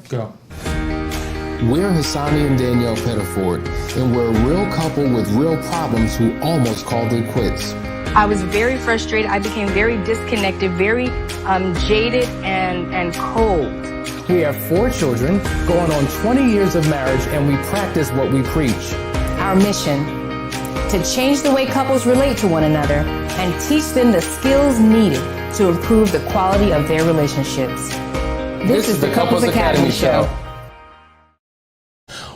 Go. We're Hassani and Danielle Pettiford, and we're a real couple with real problems who almost called it quits. I was very frustrated. I became very disconnected, very jaded and cold. We have 4 children, going on 20 years of marriage, and we practice what we preach. Our mission, to change the way couples relate to one another and teach them the skills needed to improve the quality of their relationships. This is the Couples Academy Show.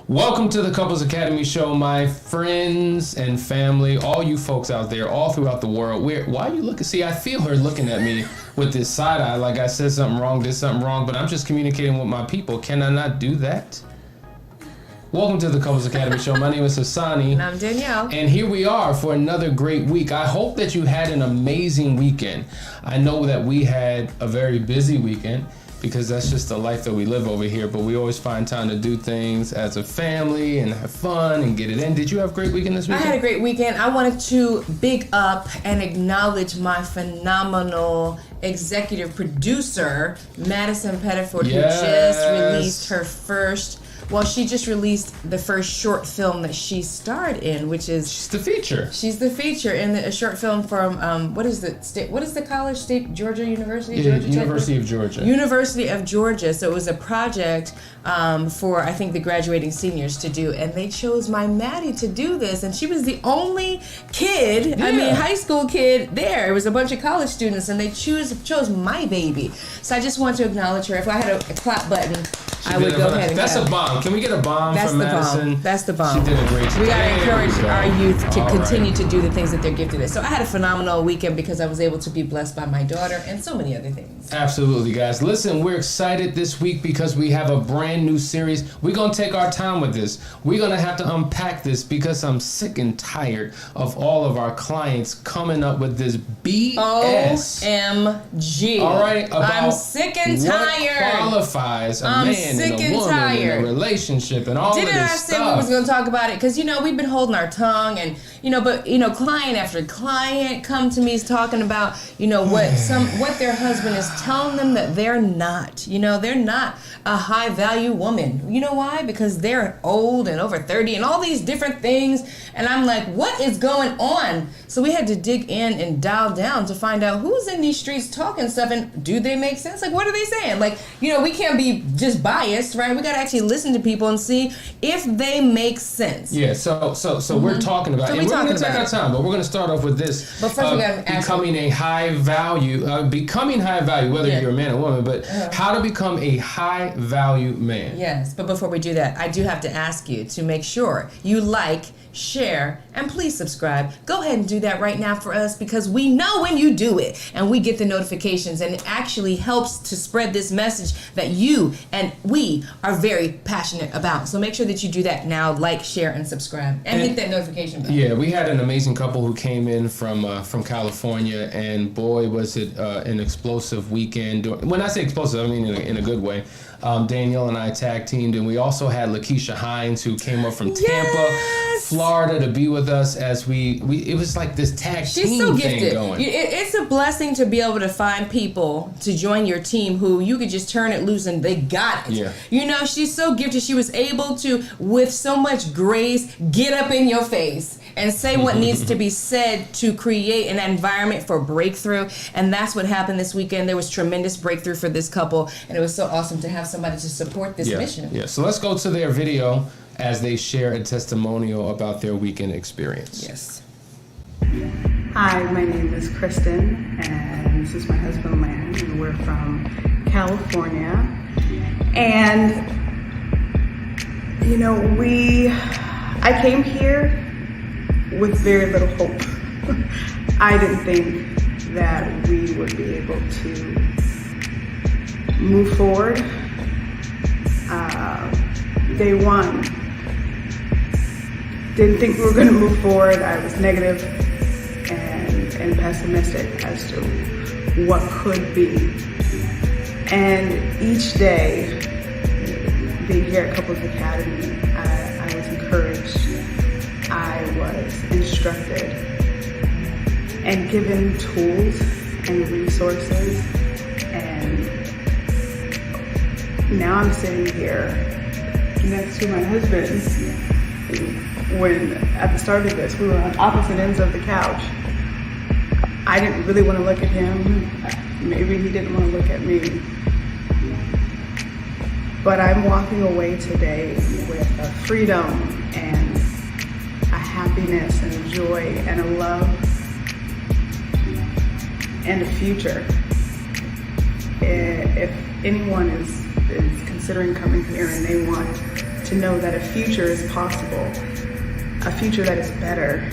Welcome to the Couples Academy Show, my friends and family, all you folks out there, all throughout the world. Why are you looking? See, I feel her looking at me with this side eye, like I said something wrong, did something wrong, but I'm just communicating with my people. Can I not do that? Welcome to the Couples Academy Show. My name is Hassani. And I'm Danielle. And here we are for another great week. I hope that you had an amazing weekend. I know that we had a very busy weekend, because that's just the life that we live over here, but we always find time to do things as a family and have fun and get it in. Did you have a great weekend this weekend? I had a great weekend. I wanted to big up and acknowledge my phenomenal executive producer, Madison Pettiford, who just released her first, she just released the first short film that she starred in, which is... She's the feature. She's the feature in a short film from, what is the college? Georgia University? University of Georgia. University of Georgia. So it was a project for, I think, the graduating seniors to do. And they chose my Maddie to do this. And she was the only kid, high school kid there. It was a bunch of college students, and they chose my baby. So I just want to acknowledge her. If I had a clap button, I would go ahead and That's a bomb. Can we get a bomb from Madison? That's the bomb. She did a great job. We got to encourage our youth to continue to do the things that they're gifted at. So I had a phenomenal weekend because I was able to be blessed by my daughter and so many other things. Absolutely, guys. Listen, we're excited this week because we have a brand new series. We're going to take our time with this. We're going to have to unpack this because I'm sick and tired of all of our clients coming up with this BS. OMG. All right? I'm sick and tired. What qualifies a man and a woman in a relationship and all of this stuff. Didn't I say we was going to talk about it? Because, we've been holding our tongue and, client after client come to me talking about, what their husband is telling them that they're not. They're not a high value woman. You know why? Because they're old and over 30 and all these different things. And I'm like, what is going on? So we had to dig in and dial down to find out who's in these streets talking stuff and do they make sense? Like, what are they saying? Like, we can't be just biased, right? We got to actually listen to people and see if they make sense. Yeah, so we're talking about it. And we're going to take our time, but we're going to start off with this. But first we got to becoming a high value, whether you're a man or woman, but how to become a high value man. Yes, but before we do that, I do have to ask you to make sure you like, share, and please subscribe. Go ahead and do that right now for us because we know when you do it and we get the notifications, and it actually helps to spread this message that you and we are very passionate about. So make sure that you do that now, like, share, and subscribe, and hit that notification bell. Yeah, we had an amazing couple who came in from California, and boy, was it an explosive weekend. When I say explosive, I mean in a good way. Danielle and I tag teamed, and we also had Lakeisha Hines, who came up from Tampa, Florida, to be with us as it was like this tag team thing going. It's a blessing to be able to find people to join your team who you could just turn it loose and they got it. Yeah. She's so gifted. She was able to, with so much grace, get up in your face and say what needs to be said to create an environment for breakthrough. And that's what happened this weekend. There was tremendous breakthrough for this couple, and it was so awesome to have somebody to support this mission. Yeah, so let's go to their video as they share a testimonial about their weekend experience. Yes. Hi, my name is Kristen, and this is my husband, Lance, and we're from California. And, I came here with very little hope. I didn't think that we would be able to move forward. Day one, didn't think we were going to move forward. I was negative and pessimistic as to what could be. And each day, being here at Couples Academy, I was encouraged. I was instructed and given tools and resources and now I'm sitting here next to my husband. When at the start of this, we were on opposite ends of the couch. I didn't really want to look at him. Maybe he didn't want to look at me. But I'm walking away today with a freedom and a happiness and a joy and a love and a future. If anyone is considering coming here and they want to know that a future is possible, a future that is better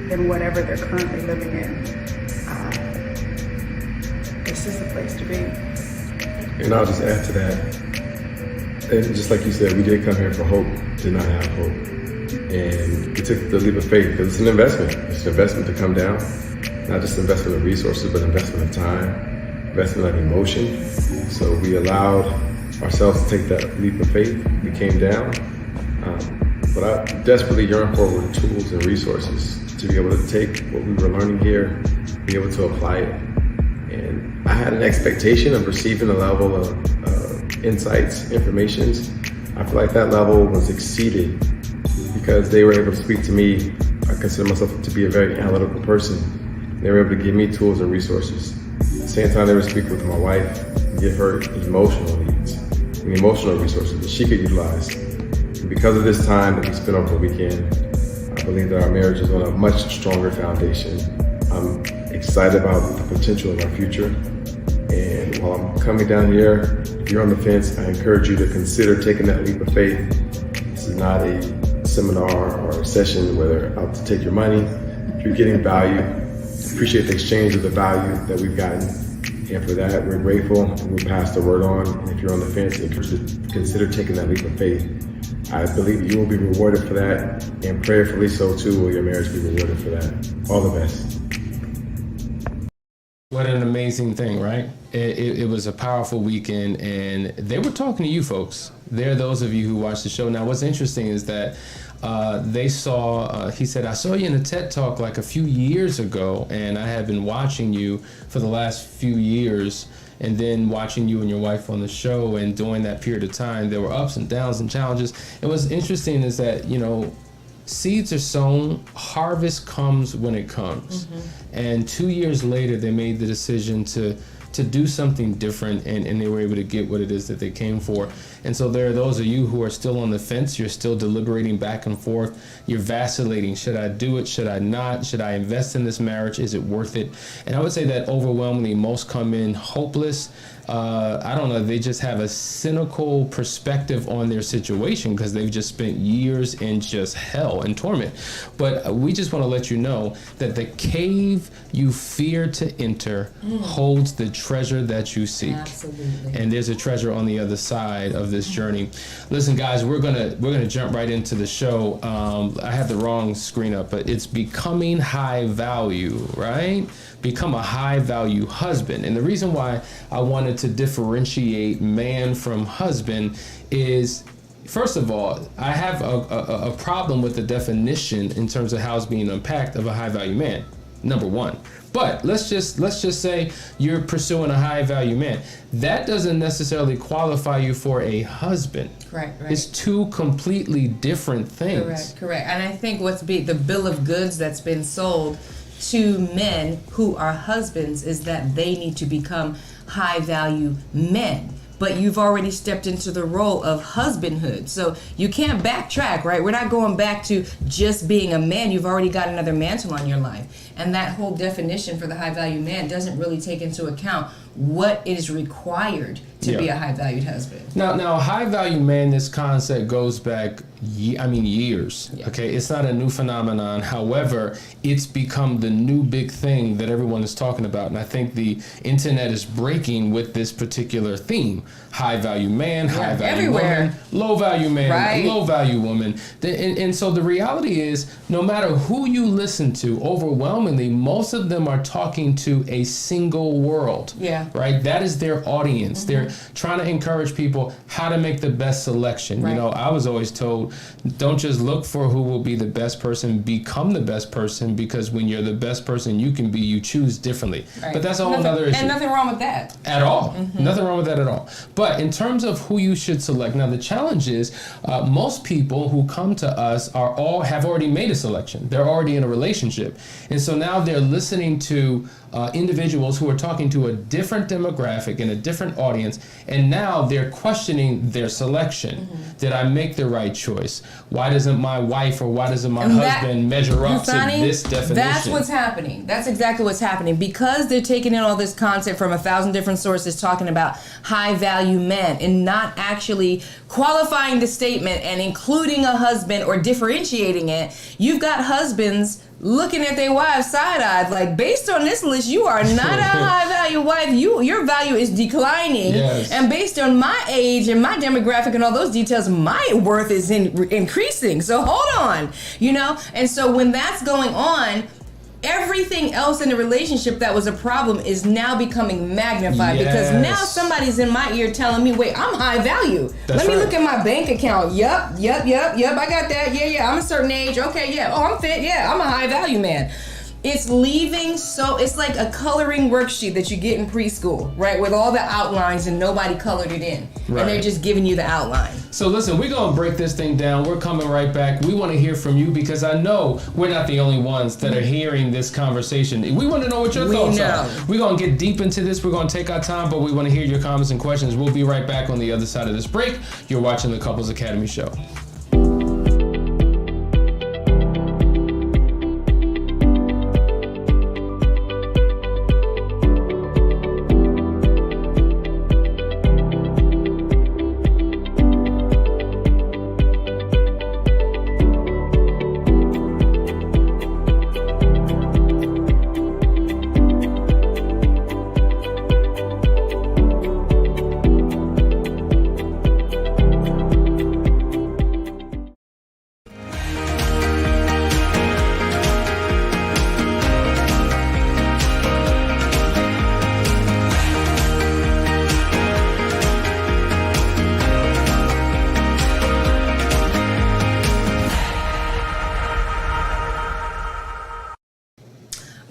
than whatever they're currently living in, this is the place to be. And I'll just add to that. And just like you said, we did come here for hope, did not have hope. And we took the leap of faith because it's an investment. It's an investment to come down, not just investment of resources, but investment of time, investment of emotion. So we allowed ourselves to take that leap of faith. We came down. But I desperately yearn for were tools and resources to be able to take what we were learning here, be able to apply it. And I had an expectation of receiving a level of insights, informations. I feel like that level was exceeded because they were able to speak to me. I consider myself to be a very analytical person. They were able to give me tools and resources. At the same time, they were speaking with my wife, give her emotional needs and emotional resources that she could utilize. And because of this time that we spent over the weekend, I believe that our marriage is on a much stronger foundation. I'm excited about the potential of our future. And while I'm coming down here, if you're on the fence, I encourage you to consider taking that leap of faith. This is not a seminar or a session where they're out to take your money. If you're getting value, appreciate the exchange of the value that we've gotten. And for that, we're grateful and we'll pass the word on. And if you're on the fence, I encourage you to consider taking that leap of faith. I believe you will be rewarded for that, and prayerfully so too will your marriage be rewarded for that. All the best. What an amazing thing, right? It was a powerful weekend, and they were talking to you folks. They're those of you who watch the show. Now, what's interesting is that they saw, he said, I saw you in a TED Talk like a few years ago, and I have been watching you for the last few years, and then watching you and your wife on the show, and during that period of time, there were ups and downs and challenges. And what's interesting is that, you know, seeds are sown, harvest comes when it comes. And 2 years later, they made the decision to do something different, and they were able to get what it is that they came for. And so there are those of you who are still on the fence. You're still deliberating back and forth. You're vacillating. Should I do it? Should I not? Should I invest in this marriage? Is it worth it? And I would say that overwhelmingly most come in hopeless. I don't know, they just have a cynical perspective on their situation because they've just spent years in just hell and torment. But we just want to let you know that the cave you fear to enter holds the treasure that you seek. Absolutely. And there's a treasure on the other side of this journey. Listen, guys, we're gonna jump right into the show. I have the wrong screen up, but it's becoming high value, right? Become a high value husband. And the reason why I wanted to differentiate man from husband is, first of all, I have a problem with the definition in terms of how it's being unpacked of a high value man, number one. But let's just say you're pursuing a high value man. That doesn't necessarily qualify you for a husband. Right. It's two completely different things. Correct. And I think the bill of goods that's been sold to men who are husbands is that they need to become high value men. But you've already stepped into the role of husbandhood. So you can't backtrack, right? We're not going back to just being a man. You've already got another mantle on your life. And that whole definition for the high value man doesn't really take into account what is required to be a high valued husband. Now, high value man, this concept goes back, years. Yeah. Okay, it's not a new phenomenon. However, it's become the new big thing that everyone is talking about. And I think the internet is breaking with this particular theme. High value man, high value woman, low value man, low value woman. And so the reality is, no matter who you listen to, overwhelmingly, most of them are talking to a single world. Yeah. Right? That is their audience. They're trying to encourage people how to make the best selection. Right. You know, I was always told, to don't just look for who will be the best person, become the best person, because when you're the best person you can be, you choose differently. Right. But that's a whole other issue. And nothing wrong with that. At all. Nothing wrong with that at all. But in terms of who you should select, now the challenge is most people who come to us have already made a selection. They're already in a relationship. And so now they're listening to individuals who are talking to a different demographic and a different audience, and now they're questioning their selection. Did I make the right choice? Why doesn't my wife or why doesn't my husband measure up to this definition? That's what's happening. That's exactly what's happening. Because they're taking in all this content from 1,000 different sources talking about high value men and not actually qualifying the statement and including a husband or differentiating it. You've got husbands looking at their wives side-eyed, like, based on this list, you are not a high-value wife. Your value is declining. Yes. And based on my age and my demographic and all those details, my worth is increasing. So hold on, And so when that's going on, everything else in the relationship that was a problem is now becoming magnified because now somebody's in my ear telling me, wait, I'm high value. Let me look at my bank account. Yep. I got that. Yeah. I'm a certain age. Okay, yeah. Oh, I'm fit. Yeah, I'm a high value man. It's leaving, so it's like a coloring worksheet that you get in preschool, right? With all the outlines and nobody colored it in. Right. And they're just giving you the outline. So listen, we're going to break this thing down. We're coming right back. We want to hear from you because I know we're not the only ones that are hearing this conversation. We want to know what your thoughts are. We're going to get deep into this. We're going to take our time, but we want to hear your comments and questions. We'll be right back on the other side of this break. You're watching the Couples Academy Show.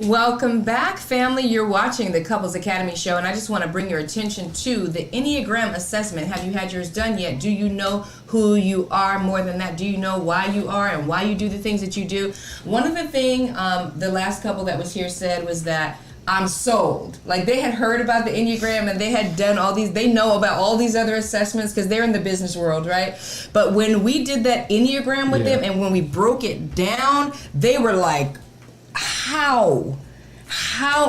Welcome back, family. You're watching the Couples Academy Show, and I just want to bring your attention to the Enneagram assessment. Have you had yours done yet? Do you know who you are? More than that, do you know why you are and why you do the things that you do? One of the things the last couple that was here said was that I'm sold. Like, they had heard about the Enneagram and they had done all these, they know about all these other assessments because they're in the business world, right? But when we did that Enneagram with them and when we broke it down, they were like, How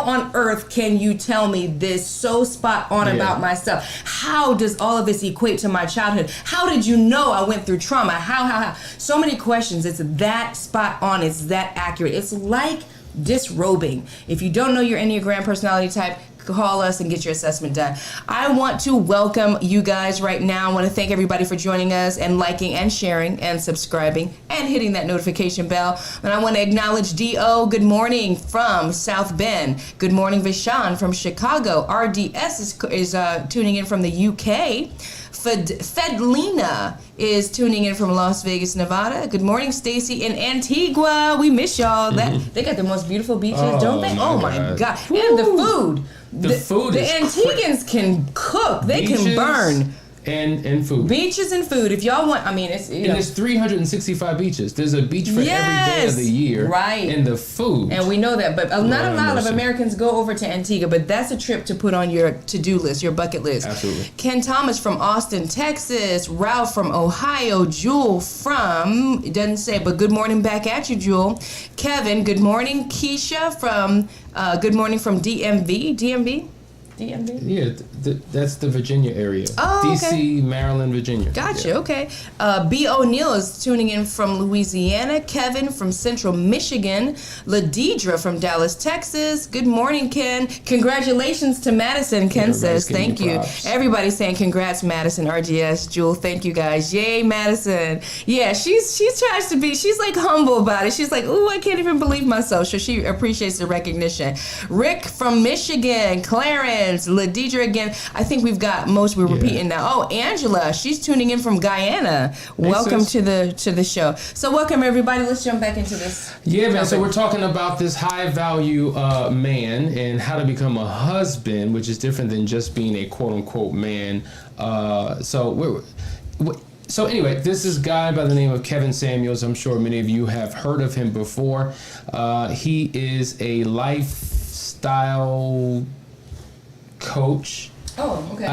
on earth can you tell me this so spot on about myself? How does all of this equate to my childhood? How did you know I went through trauma? How? So many questions. It's that spot on. It's that accurate. It's like disrobing. If you don't know your Enneagram personality type, call us and get your assessment done. I want to welcome you guys right now. I want to thank everybody for joining us and liking and sharing and subscribing and hitting that notification bell. And I want to acknowledge D.O. Good morning from South Bend. Good morning, Vishan from Chicago. RDS is tuning in from the UK. Fedlina is tuning in from Las Vegas, Nevada. Good morning, Stacy in Antigua. We miss y'all. They got the most beautiful beaches, don't they? Oh my God. And the food. The food is Antiguans can cook. They can burn. And food. Beaches and food. If y'all want, I mean, it's, and there's 365 beaches. There's a beach for every day of the year. Right. And the food. And we know that, but not a lot of Americans go over to Antigua, but that's a trip to put on your to-do list, your bucket list. Absolutely. Ken Thomas from Austin, Texas. Ralph from Ohio. Jewel from, it doesn't say, but good morning back at you, Jewel. Kevin, good morning. Keisha from, good morning from DMV. DMV? Yeah, that's the Virginia area. Oh, DC, Maryland, Virginia. Gotcha, okay. B. O'Neill is tuning in from Louisiana. Kevin from Central Michigan. Ladidra from Dallas, Texas. Good morning, Ken. Congratulations to Madison, Ken says. Thank you. Props. Everybody's saying congrats, Madison, RGS, Jewel. Thank you, guys. Yay, Madison. Yeah, she tries to be, she's like humble about it. She's like, ooh, I can't even believe myself. So she appreciates the recognition. Rick from Michigan. Clarence. It's Ladidra again. I think we've got most we're repeating now. Oh, Angela, she's tuning in from Guyana. Welcome to the show. So welcome everybody. Let's jump back into this. Yeah, man. So we're talking about this high value man and how to become a husband, which is different than just being a quote unquote man. So anyway, this is a guy by the name of Kevin Samuels. I'm sure many of you have heard of him before. He is a lifestyle coach. Oh, okay.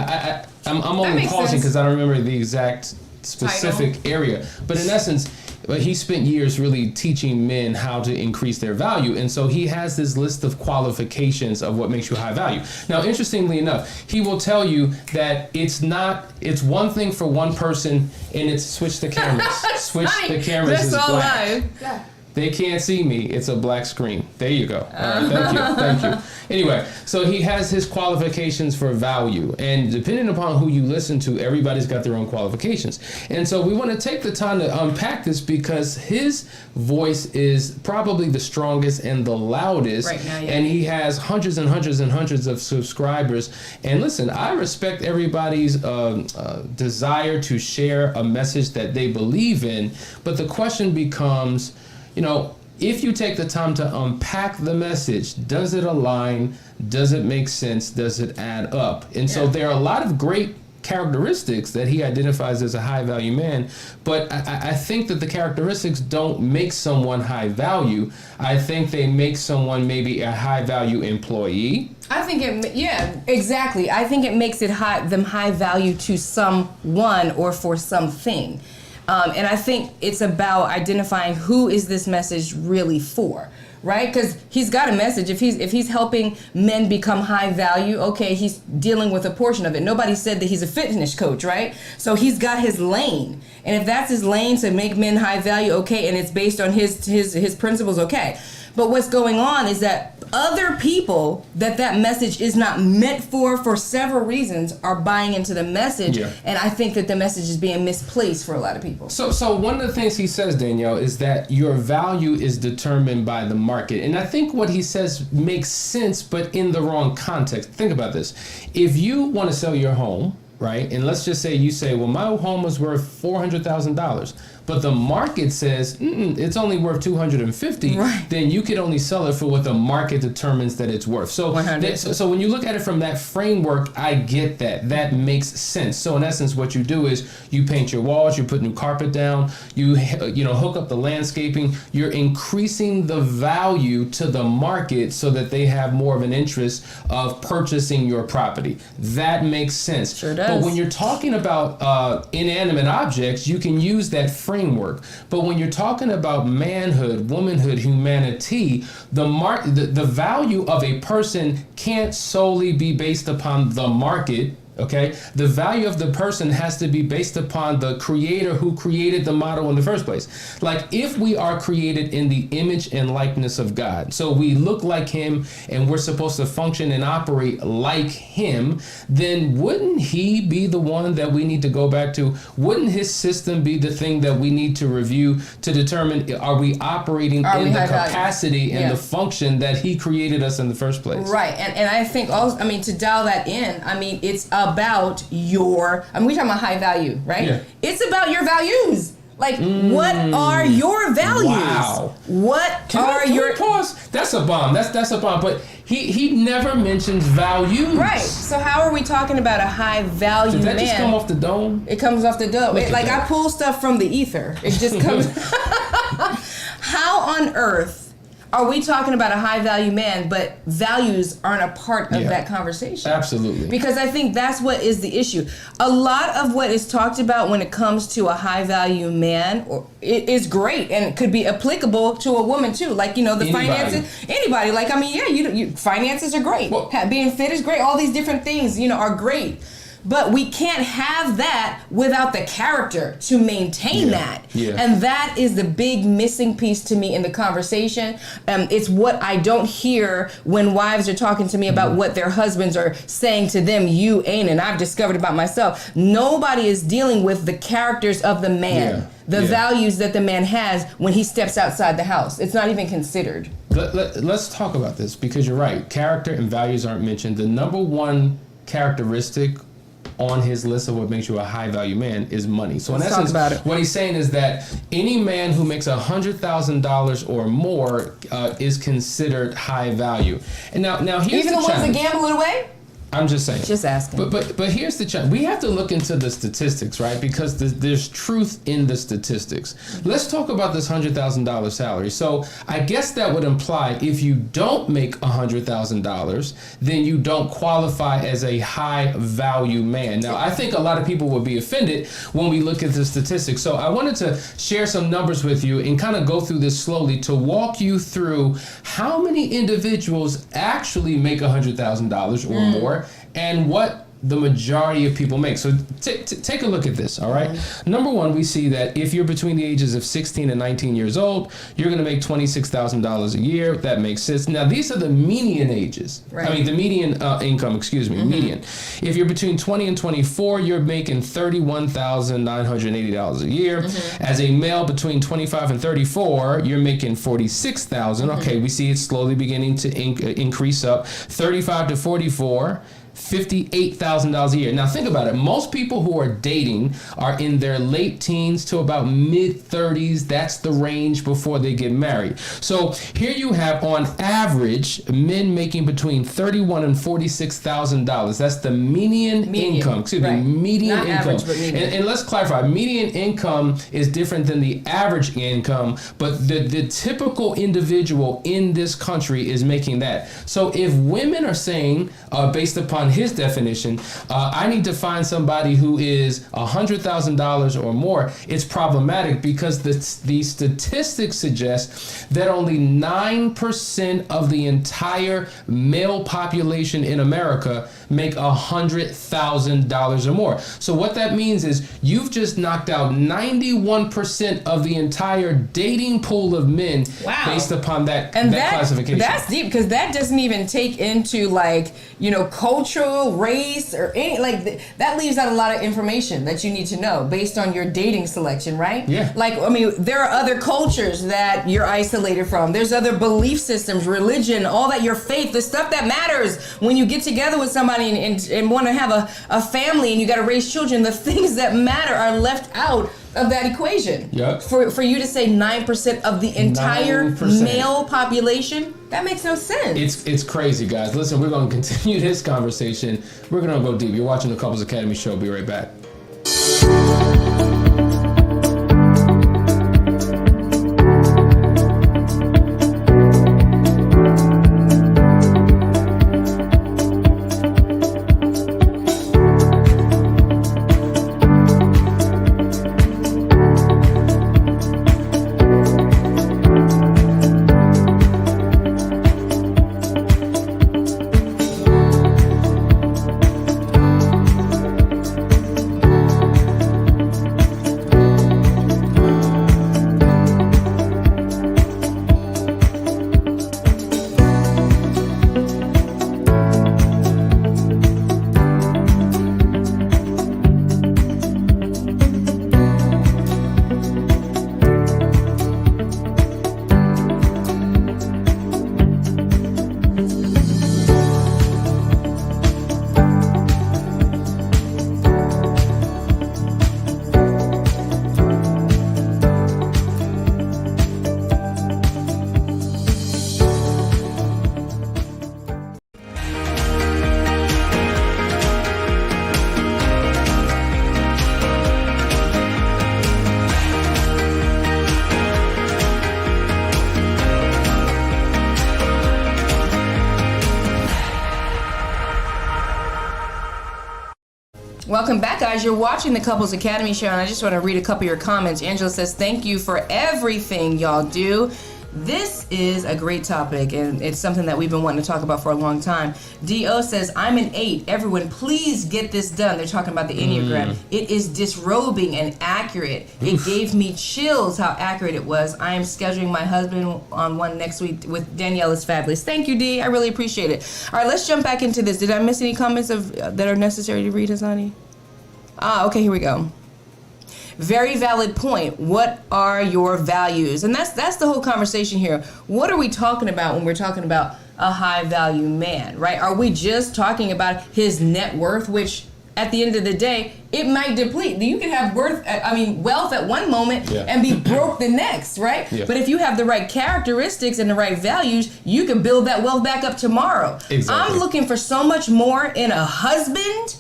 I'm only pausing because I don't remember the exact specific area. But in essence, he spent years really teaching men how to increase their value. And so he has this list of qualifications of what makes you high value. Now, interestingly enough, he will tell you that it's one thing for one person, and it's switch the cameras. Switch the cameras is all black. live. Yeah. They can't see me. It's a black screen. There you go. All right, thank you. Anyway, so he has his qualifications for value. And depending upon who you listen to, everybody's got their own qualifications. And so we want to take the time to unpack this because his voice is probably the strongest and the loudest. Right now, yeah. And he has hundreds and hundreds and hundreds of subscribers. And listen, I respect everybody's desire to share a message that they believe in. But the question becomes, if you take the time to unpack the message, does it align? Does it make sense? Does it add up? And so there are a lot of great characteristics that he identifies as a high value man, but I think that the characteristics don't make someone high value. I think they make someone maybe a high value employee. I think exactly. I think it makes it them high value to someone or for something. And I think it's about identifying who is this message really for, right? Because he's got a message. If he's helping men become high value, okay, he's dealing with a portion of it. Nobody said that he's a fitness coach, right? So he's got his lane. And if that's his lane to make men high value, okay, and it's based on his principles, okay. But what's going on is that other people that message is not meant for several reasons are buying into the message. Yeah. And I think that the message is being misplaced for a lot of people. So one of the things he says, Danielle, is that your value is determined by the market. And I think what he says makes sense, but in the wrong context. Think about this. If you want to sell your home, right, and let's just say you say, well, my home was worth $400,000. But the market says it's only worth $250,000, right. Then you could only sell it for what the market determines that it's worth. So when you look at it from that framework, I get that. That makes sense. So in essence, what you do is you paint your walls, you put new carpet down, you hook up the landscaping. You're increasing the value to the market so that they have more of an interest of purchasing your property. That makes sense. Sure does. But when you're talking about inanimate objects, you can use that framework. But when you're talking about manhood, womanhood, humanity, the value of a person can't solely be based upon the market. Okay, the value of the person has to be based upon the creator who created the model in the first place. Like if we are created in the image and likeness of God, so we look like him and we're supposed to function and operate like him, then wouldn't he be the one that we need to go back to? Wouldn't his system be the thing that we need to review to determine are we operating in the capacity and the function that he created us in the first place? Right, and I think also, to dial that in, it's about we're talking about high value, right? Yeah. It's about your values. Like, what are your values? Wow. What are your... Pause. That's a bomb. That's a bomb. But he never mentions values. Right. So how are we talking about a high value man? Did that just come off the dome? It comes off the dome. I pull stuff from the ether. It just comes... How on earth are we talking about a high value man, but values aren't a part of that conversation? Absolutely. Because I think that's what is the issue. A lot of what is talked about when it comes to a high value man it is great and it could be applicable to a woman too. Like, the finances, anybody. Like, finances are great. Well, being fit is great. All these different things, are great. But we can't have that without the character to maintain that. Yeah. And that is the big missing piece to me in the conversation. It's what I don't hear when wives are talking to me about what their husbands are saying to them, you ain't, and I've discovered about myself. Nobody is dealing with the characters of the man. Yeah. The values that the man has when he steps outside the house. It's not even considered. let's talk about this, because you're right. Character and values aren't mentioned. The number one characteristic on his list of what makes you a high value man is money. So in essence, what he's saying is that any man who makes $100,000 or more is considered high value. And now here's even the ones that gamble it away. I'm just saying. Just asking. But here's the challenge. We have to look into the statistics, right? Because there's truth in the statistics. Let's talk about this $100,000 salary. So I guess that would imply if you don't make $100,000, then you don't qualify as a high value man. Now, I think a lot of people would be offended when we look at the statistics. So I wanted to share some numbers with you and kind of go through this slowly to walk you through how many individuals actually make $100,000 or more, and what the majority of people make. So take a look at this, all right? Number one, we see that if you're between the ages of 16 and 19 years old, you're gonna make $26,000 a year. That makes sense. Now, these are the median ages. Right. I mean, the median income, excuse me, median. If you're between 20 and 24, you're making $31,980 a year. As a male between 25 and 34, you're making $46,000. Okay, we see it slowly beginning to increase up. 35 to 44, $58,000 a year. Now think about it. Most people who are dating are in their late teens to about mid-30s. That's the range before they get married. So here you have, on average, men making between $31,000 and $46,000. That's the median income. Excuse me, median Not income. Average, but median. And let's clarify. Median income is different than the average income, but the typical individual in this country is making that. So if women are saying, based upon his definition, I need to find somebody who is $100,000 or more, it's problematic, because the statistics suggest that only 9% of the entire male population in America make $100,000 or more. So what that means is you've just knocked out 91% of the entire dating pool of men based upon that classification. That's deep, because that doesn't even take into, like, you know, cultural, race, or any, like, that leaves out a lot of information that you need to know based on your dating selection, right? Yeah. Like, I mean, there are other cultures that you're isolated from. There's other belief systems, religion, all that, your faith, the stuff that matters when you get together with somebody and want to have a family and you got to raise children. The things that matter are left out of that equation. Yep. For you to say 9% of the entire 9%. Male population, that makes no sense. It's crazy, guys. Listen, we're going to continue this conversation. We're going to go deep. You're watching the Couples Academy show. Be right back. Welcome back, guys. You're watching the Couples Academy show, and I just want to read a couple of your comments. Angela says, thank you for everything y'all do. This is a great topic, and it's something that we've been wanting to talk about for a long time. D.O. says, I'm an 8. Everyone, please get this done. They're talking about the Enneagram. It is disrobing and accurate. It gave me chills how accurate it was. I am scheduling my husband on one next week with Danielle. Is fabulous. Thank you, D. I really appreciate it. All right, let's jump back into this. Did I miss any comments that are necessary to read, Hassani? Okay, here we go. very valid point. What are your values? And that's the whole conversation here. What are we talking about when we're talking about a high value man, right? Are we just talking about his net worth, which at the end of the day, it might deplete. You can have wealth at one moment and be broke the next, right? Yeah. But if you have the right characteristics and the right values, you can build that wealth back up tomorrow. Exactly. I'm looking for so much more in a husband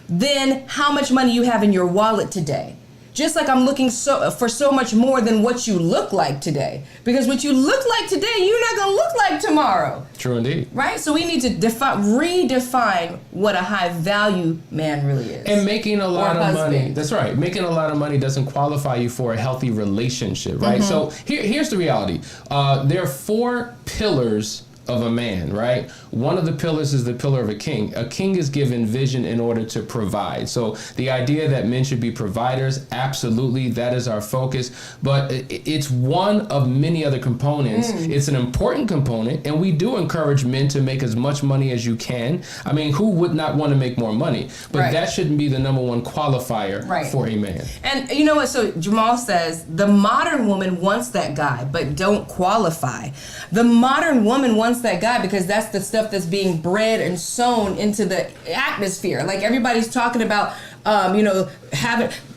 than how much money you have in your wallet today. Just like I'm looking for so much more than what you look like today. Because what you look like today, you're not going to look like tomorrow. True indeed. Right? So we need to redefine what a high value man really is. And making a lot of money. That's right. Making a lot of money doesn't qualify you for a healthy relationship, right? So here's the reality. There are 4 pillars of a man, right? One of the pillars is the pillar of a king. A king is given vision in order to provide. So the idea that men should be providers, absolutely, that is our focus. But it's one of many other components. It's an important component, and we do encourage men to make as much money as you can. I mean, who would not want to make more money? But that shouldn't be the number one qualifier for a man. And you know what? So Jamal says, the modern woman wants that guy, but don't qualify. The modern woman wants that guy because that's the stuff that's being bred and sown into the atmosphere. Like everybody's talking about,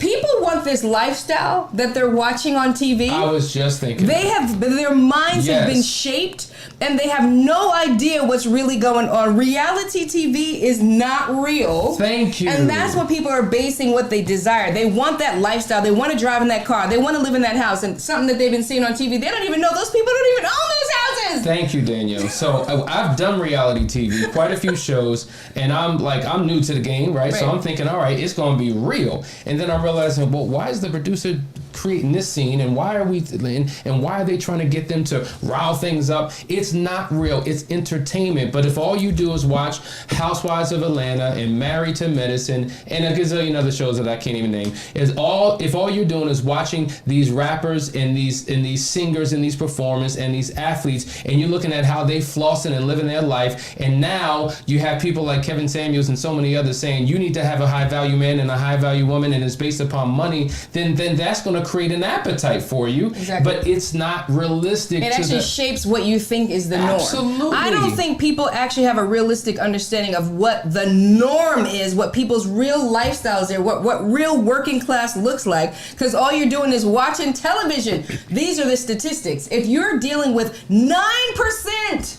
people want this lifestyle that they're watching on TV. I was just thinking. Their minds have been shaped and they have no idea what's really going on. Reality TV is not real. Thank you. And that's what people are basing what they desire. They want that lifestyle. They want to drive in that car. They want to live in that house. And something that they've been seeing on TV, they don't even know. Those people don't even own those houses. Thank you, Danielle. So I've done reality TV, quite a few shows, and I'm new to the game, right? So I'm thinking, all right, it's going to be real. And then I'm realizing, well, why is the producer creating this scene, and why are they trying to get them to rile things up? It's not real. It's entertainment. But if all you do is watch Housewives of Atlanta and Married to Medicine and a gazillion other shows that I can't even name, if all you're doing is watching these rappers and these singers and these performers and these athletes, and you're looking at how they flossing and living their life, and now you have people like Kevin Samuels and so many others saying you need to have a high value man and a high value woman, and it's based upon money, then that's going to create an appetite for you. Exactly. But it's not realistic. It actually shapes what you think is the norm. Absolutely. I don't think people actually have a realistic understanding of what the norm is, what people's real lifestyles are, what real working class looks like, because all you're doing is watching television. These are the statistics. If you're dealing with 9%,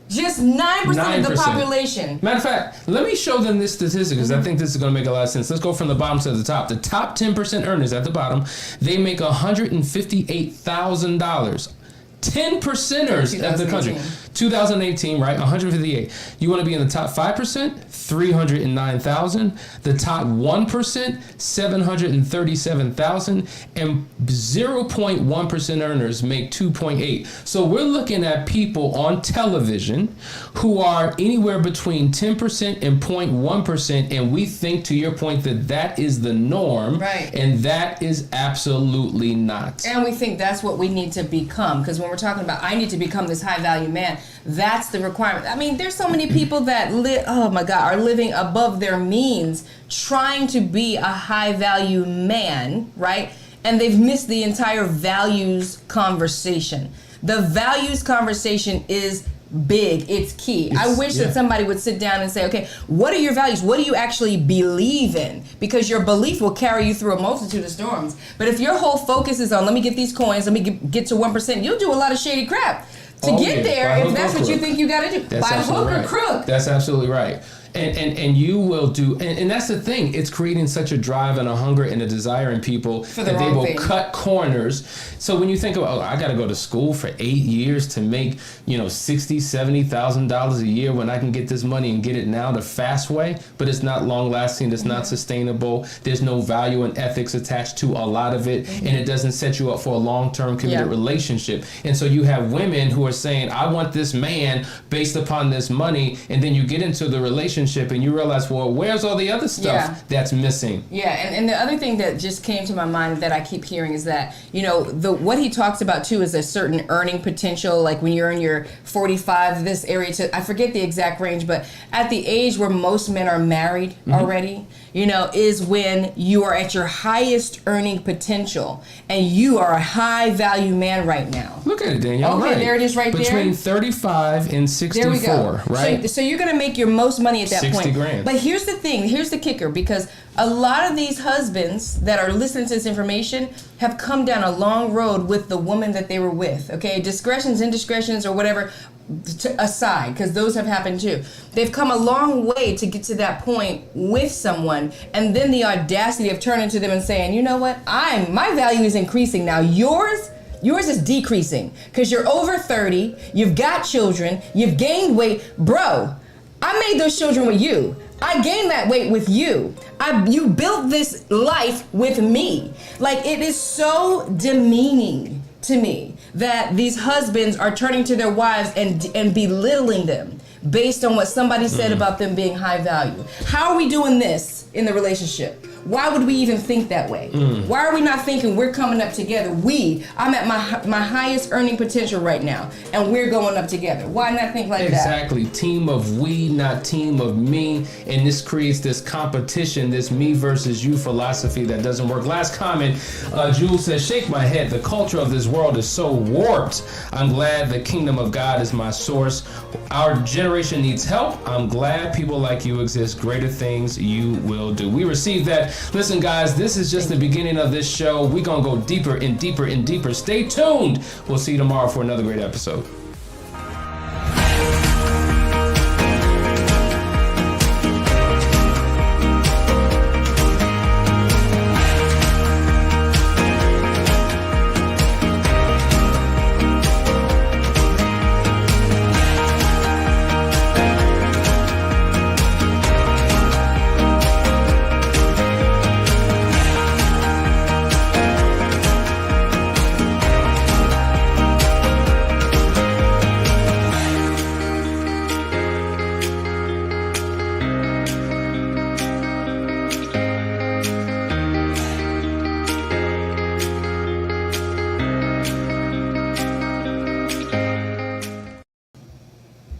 just 9% of the population. Matter of fact, let me show them this statistic because I think this is going to make a lot of sense. Let's go from the bottom to the top. The top 10% earners at the bottom, they make $158,000. 10%ers of the country. 2018, right? 158. You want to be in the top 5%? 309,000. The top 1%? 737,000. And 0.1% earners make 2.8. So we're looking at people on television who are anywhere between 10% and 0.1%, and we think, to your point, that is the norm, right? And that is absolutely not. And we think that's what we need to become, because when we're talking about I need to become this high value man, that's the requirement. I mean, there's so many people that are living above their means trying to be a high value man, right? And they've missed the entire values conversation. The values conversation is big. It's key. I wish that somebody would sit down and say, okay, what are your values? What do you actually believe in? Because your belief will carry you through a multitude of storms. But if your whole focus is on, let me get these coins, let me get to 1%, you'll do a lot of shady crap to get there if that's what you think you got to do. By hook or crook. That's absolutely right. And you will do, and that's the thing, it's creating such a drive and a hunger and a desire in people that they will cut corners. So when you think about, I got to go to school for 8 years to make, $60,000, $70,000 a year when I can get this money and get it now the fast way, but it's not long lasting, it's not sustainable, there's no value and ethics attached to a lot of it, and it doesn't set you up for a long-term committed relationship. And so you have women who are saying, I want this man based upon this money, and then you get into the relationship and you realize, well, where's all the other stuff that's missing? Yeah, and the other thing that just came to my mind that I keep hearing is that, what he talks about too is a certain earning potential, like when you're in your 45, this area to, I forget the exact range, but at the age where most men are married already, is when you are at your highest earning potential and you are a high value man right now. Look at it, Danielle. Okay, right. there it is right Between there. 35 and 64, There we go. right? So you're going to make your most money at that 60 point. grand. But here's the thing. Here's the kicker. Because a lot of these husbands that are listening to this information have come down a long road with the woman that they were with. Okay, discretions, indiscretions, or whatever aside, because those have happened too. They've come a long way to get to that point with someone, and then the audacity of turning to them and saying, you know what, my value is increasing now. Yours is decreasing because you're over 30, you've got children, you've gained weight. Bro, I made those children with you. I gained that weight with you. You built this life with me. Like, it is so demeaning to me that these husbands are turning to their wives and belittling them based on what somebody said about them being high value. How are we doing this in the relationship? Why would we even think that way? Why are we not thinking we're coming up together? I'm at my highest earning potential right now, and we're going up together. Why not think like that? Exactly. Team of we, not team of me. And this creates this competition, this me versus you philosophy that doesn't work. Last comment, Jules says, shake my head. The culture of this world is so warped. I'm glad the kingdom of God is my source. Our generation needs help. I'm glad people like you exist. Greater things you will do. We received that. Listen, guys, this is just the beginning of this show. We're going to go deeper and deeper and deeper. Stay tuned. We'll see you tomorrow for another great episode.